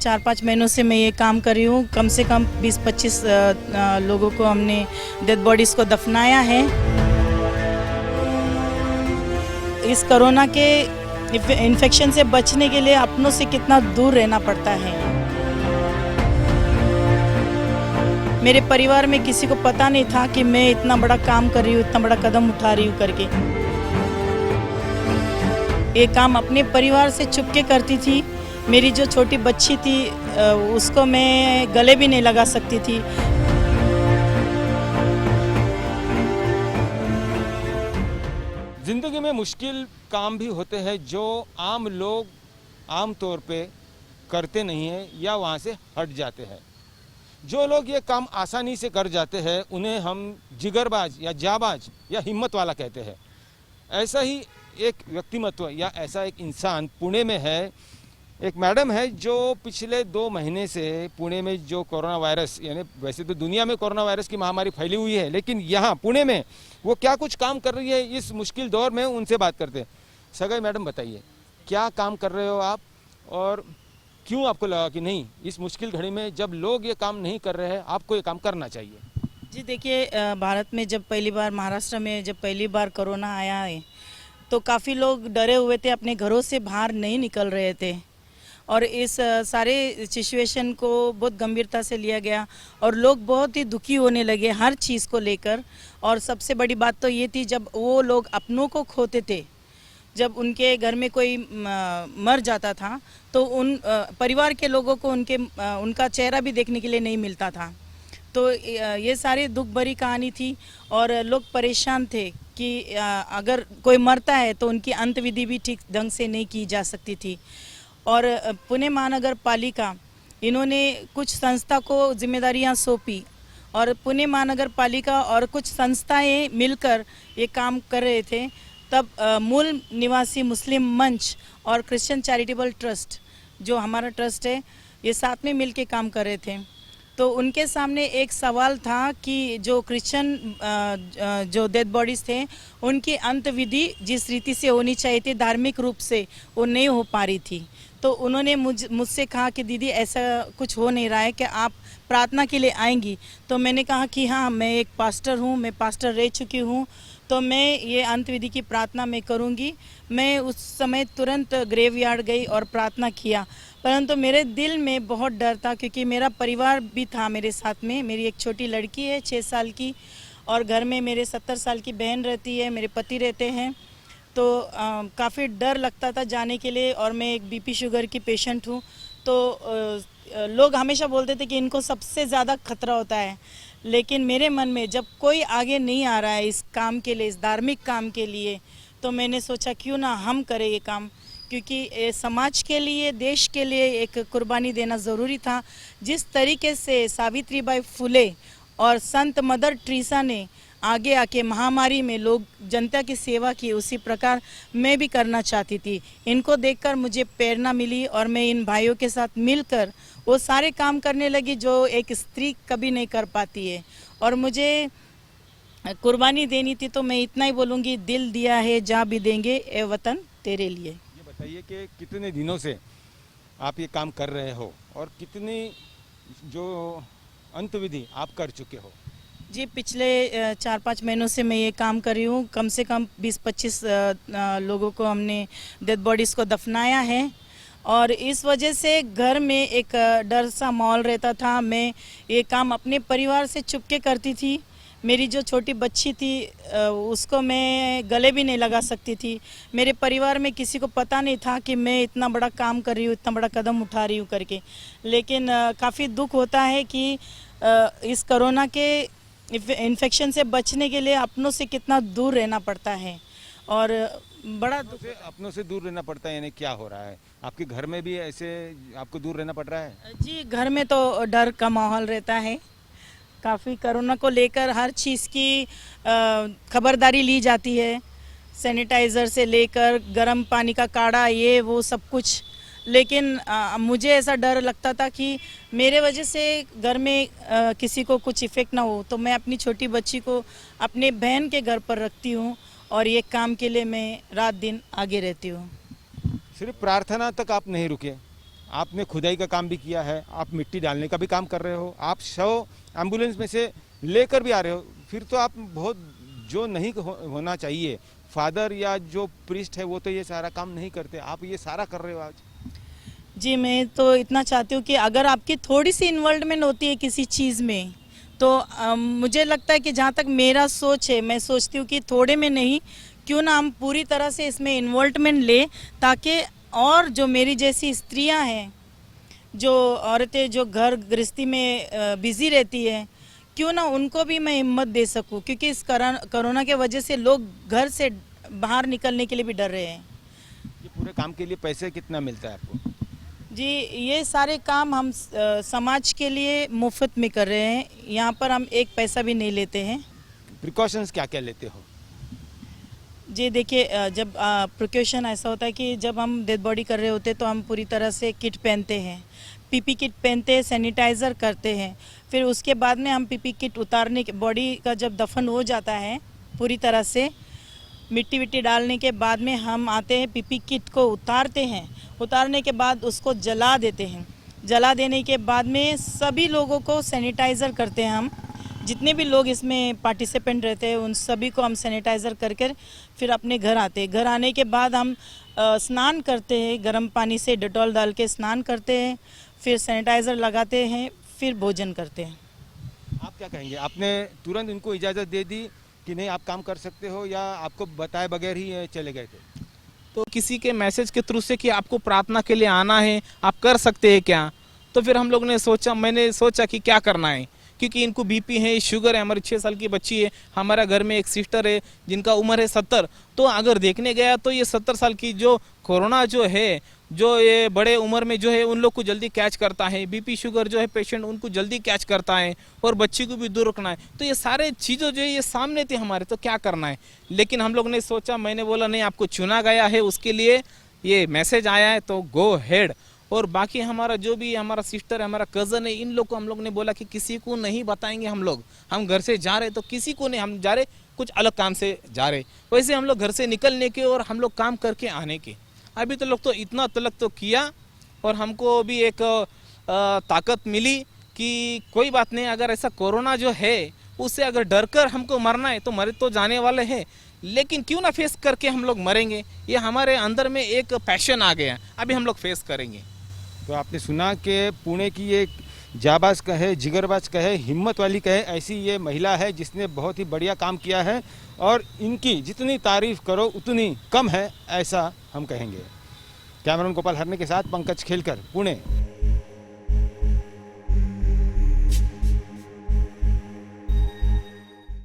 4-5 महीनों से मैं ये काम कर रही हूँ। कम से कम 20-25 लोगों को हमने डेड बॉडीज़ को दफनाया है। इस कोरोना के इन्फेक्शन से बचने के लिए अपनों से कितना दूर रहना पड़ता है। मेरे परिवार में किसी को पता नहीं था कि मैं इतना बड़ा काम कर रही हूँ, इतना बड़ा कदम उठा रही हूँ करके। ये काम अपने परिवार से छुपके करती थी। मेरी जो छोटी बच्ची थी उसको मैं गले भी नहीं लगा सकती थी। ज़िंदगी में मुश्किल काम भी होते हैं जो आम लोग आम तौर पे करते नहीं हैं या वहाँ से हट जाते हैं। जो लोग ये काम आसानी से कर जाते हैं उन्हें हम जिगरबाज या जाबाज या हिम्मत वाला कहते हैं। ऐसा ही एक व्यक्तिमत्व या ऐसा एक इंसान पुणे में है। एक मैडम है जो पिछले 2 महीने से पुणे में जो कोरोना वायरस, यानी वैसे तो दुनिया में कोरोना वायरस की महामारी फैली हुई है, लेकिन यहाँ पुणे में वो क्या कुछ काम कर रही है इस मुश्किल दौर में, उनसे बात करते हैं। सगाई मैडम, बताइए क्या काम कर रहे हो आप और क्यों आपको लगा कि नहीं, इस मुश्किल घड़ी में जब लोग ये काम नहीं कर रहे हैं आपको ये काम करना चाहिए? जी देखिए, भारत में जब पहली बार, महाराष्ट्र में जब पहली बार कोरोना आया है तो काफ़ी लोग डरे हुए थे, अपने घरों से बाहर नहीं निकल रहे थे और इस सारे सिचुएशन को बहुत गंभीरता से लिया गया और लोग बहुत ही दुखी होने लगे हर चीज़ को लेकर। और सबसे बड़ी बात तो ये थी, जब वो लोग अपनों को खोते थे, जब उनके घर में कोई मर जाता था तो उन परिवार के लोगों को उनका चेहरा भी देखने के लिए नहीं मिलता था। तो ये सारी दुख भरी कहानी थी और लोग परेशान थे कि अगर कोई मरता है तो उनकी अंत्यविधि भी ठीक ढंग से नहीं की जा सकती थी। और पुणे महानगर पालिका, इन्होंने कुछ संस्था को जिम्मेदारियां सौंपी और पुणे महानगर पालिका और कुछ संस्थाएं मिलकर ये काम कर रहे थे। तब मूल निवासी मुस्लिम मंच और क्रिश्चियन चैरिटेबल ट्रस्ट, जो हमारा ट्रस्ट है, ये साथ में मिल के काम कर रहे थे। तो उनके सामने एक सवाल था कि जो क्रिश्चियन जो डेड बॉडीज़ थे उनकी अंत्यविधि जिस रीति से होनी चाहिए थी धार्मिक रूप से, वो नहीं हो पा रही थी। तो उन्होंने मुझसे कहा कि दीदी ऐसा कुछ हो नहीं रहा है कि आप प्रार्थना के लिए आएंगी। तो मैंने कहा कि हाँ, मैं एक पास्टर हूँ, मैं पास्टर रह चुकी हूँ, तो मैं ये अंत्यविधि की प्रार्थना मैं करूँगी। मैं उस समय तुरंत ग्रेवयार्ड गई और प्रार्थना किया, परंतु मेरे दिल में बहुत डर था क्योंकि मेरा परिवार भी था मेरे साथ में। मेरी एक छोटी लड़की है 6 साल की और घर में मेरे 70 साल की बहन रहती है, मेरे पति रहते हैं। तो काफ़ी डर लगता था जाने के लिए और मैं एक बीपी शुगर की पेशेंट हूँ। तो लोग हमेशा बोलते थे कि इनको सबसे ज़्यादा खतरा होता है, लेकिन मेरे मन में जब कोई आगे नहीं आ रहा है इस काम के लिए, इस धार्मिक काम के लिए, तो मैंने सोचा क्यों ना हम करें ये काम, क्योंकि समाज के लिए, देश के लिए एक कुर्बानी देना ज़रूरी था। जिस तरीके से सावित्रीबाई फुले और संत मदर टेरेसा ने आगे आके महामारी में लोग जनता की सेवा की, उसी प्रकार मैं भी करना चाहती थी। इनको देखकर मुझे प्रेरणा मिली और मैं इन भाइयों के साथ मिलकर वो सारे काम करने लगी जो एक स्त्री कभी नहीं कर पाती है। और मुझे कुर्बानी देनी थी, तो मैं इतना ही बोलूँगी, दिल दिया है जा भी देंगे ए वतन तेरे लिए। ये बताइए कि कितने दिनों से आप ये काम कर रहे हो और कितनी जो अंत्यविधि आप कर चुके हो? जी, पिछले 4-5 महीनों से मैं ये काम कर रही हूँ। कम से कम 20-25 लोगों को हमने डेड बॉडीज़ को दफनाया है और इस वजह से घर में एक डर सा माहौल रहता था। मैं ये काम अपने परिवार से छुपके करती थी। मेरी जो छोटी बच्ची थी उसको मैं गले भी नहीं लगा सकती थी। मेरे परिवार में किसी को पता नहीं था कि मैं इतना बड़ा काम कर रही हूँ, इतना बड़ा कदम उठा रही हूँ करके। लेकिन काफ़ी दुख होता है कि इस कोरोना के इन्फेक्शन से बचने के लिए अपनों से कितना दूर रहना पड़ता है और बड़ा दुख। अपनों से दूर रहना पड़ता है, यानी क्या हो रहा है? आपके घर में भी ऐसे आपको दूर रहना पड़ रहा है? जी, घर में तो डर का माहौल रहता है। काफ़ी कोरोना को लेकर हर चीज़ की खबरदारी ली जाती है, सैनिटाइज़र से लेकर गर्म पानी का काढ़ा, ये वो सब कुछ। लेकिन मुझे ऐसा डर लगता था कि मेरे वजह से घर में किसी को कुछ इफ़ेक्ट ना हो, तो मैं अपनी छोटी बच्ची को अपने बहन के घर पर रखती हूँ और ये काम के लिए मैं रात दिन आगे रहती हूँ। सिर्फ प्रार्थना तक आप नहीं रुके, आपने खुदाई का काम भी किया है, आप मिट्टी डालने का भी काम कर रहे हो, आप 100 एम्बुलेंस में से लेकर भी आ रहे हो, फिर तो आप बहुत जो नहीं होना चाहिए फादर या जो प्रीस्ट है वो तो ये सारा काम नहीं करते, आप ये सारा कर रहे हो आज। जी, मैं तो इतना चाहती हूँ कि अगर आपकी थोड़ी सी इन्वॉल्वमेंट होती है किसी चीज़ में तो मुझे लगता है कि जहाँ तक मेरा सोच है, मैं सोचती हूँ कि थोड़े में नहीं, क्यों ना हम पूरी तरह से इसमें इन्वॉल्वमेंट लें, ताकि और जो मेरी जैसी स्त्रियाँ हैं, जो औरतें जो घर गृहस्थी में बिजी रहती है, क्यों ना उनको भी मैं हिम्मत दे सकूं, क्योंकि इस कोरोना के वजह से लोग घर से बाहर निकलने के लिए भी डर रहे हैं। ये पूरे काम के लिए पैसे कितना मिलता है आपको? जी, ये सारे काम हम समाज के लिए मुफ्त में कर रहे हैं, यहाँ पर हम एक पैसा भी नहीं लेते हैं। प्रिकॉशंस क्या क्या लेते हो? जी देखिए, जब प्रिकॉशन ऐसा होता है कि जब हम डेड बॉडी कर रहे होते हैं तो हम पूरी तरह से किट पहनते हैं, पीपी किट पहनते हैं, सैनिटाइज़र करते हैं। फिर उसके बाद में हम पीपी किट उतारने के, बॉडी का जब दफन हो जाता है पूरी तरह से मिट्टी विट्टी डालने के बाद में हम आते हैं, पीपी किट को उतारते हैं, उतारने के बाद उसको जला देते हैं। जला देने के बाद में सभी लोगों को सैनिटाइज़र करते हैं हम, जितने भी लोग इसमें पार्टिसिपेंट रहते हैं उन सभी को हम सैनिटाइज़र करके फिर अपने घर आते हैं। घर आने के बाद हम स्नान करते हैं, गर्म पानी से डेटॉल डाल के स्नान करते हैं, फिर सैनिटाइज़र लगाते हैं, फिर भोजन करते हैं। आप क्या कहेंगे? आपने तुरंत इनको इजाज़त दे दी कि नहीं आप काम कर सकते हो, या आपको बताए बगैर ही ये चले गए थे? तो किसी के मैसेज के थ्रू से कि आपको प्रार्थना के लिए आना है, आप कर सकते हैं क्या? तो फिर हम लोग ने सोचा, मैंने सोचा कि क्या करना है, क्योंकि इनको बीपी है, शुगर है, हमारी 6 साल की बच्ची है, हमारा घर में एक सिस्टर है जिनका उम्र है 70। तो अगर देखने गया तो ये 70 साल की जो कोरोना जो है, जो ये बड़े उम्र में जो है उन लोग को जल्दी कैच करता है, बीपी शुगर जो है पेशेंट उनको जल्दी कैच करता है, और बच्ची को भी दूर रखना है। तो ये सारे चीज़ें जो है ये सामने थे हमारे, तो क्या करना है। लेकिन हम लोग ने सोचा, मैंने बोला नहीं, आपको चुना गया है, उसके लिए ये मैसेज आया है तो गो हेड। और बाकी हमारा जो भी हमारा सिस्टर है, हमारा कज़न है, इन लोग को हम लोग ने बोला कि किसी को नहीं बताएंगे हम घर से जा रहे, तो किसी को नहीं, हम जा रहे कुछ अलग काम से जा रहे। वैसे हम लोग घर से निकलने के और हम लोग काम करके आने के। अभी तो लोग तो इतना तलक तो किया, और हमको भी एक ताकत मिली कि कोई बात नहीं, अगर ऐसा कोरोना जो है उससे अगर डर कर हमको मरना है तो मरे तो जाने वाले हैं, लेकिन क्यों ना फेस करके हम लोग मरेंगे। ये हमारे अंदर में एक पैशन आ गया, अभी हम लोग फेस करेंगे। तो आपने सुना कि पुणे की एक जाबाज कहे, जिगरबाज कहे, हिम्मत वाली कहे, ऐसी ये महिला है जिसने बहुत ही बढ़िया काम किया है, और इनकी जितनी तारीफ करो उतनी कम है, ऐसा हम कहेंगे। कैमरामैन गोपाल हरने के साथ पंकज खेलकर, पुणे।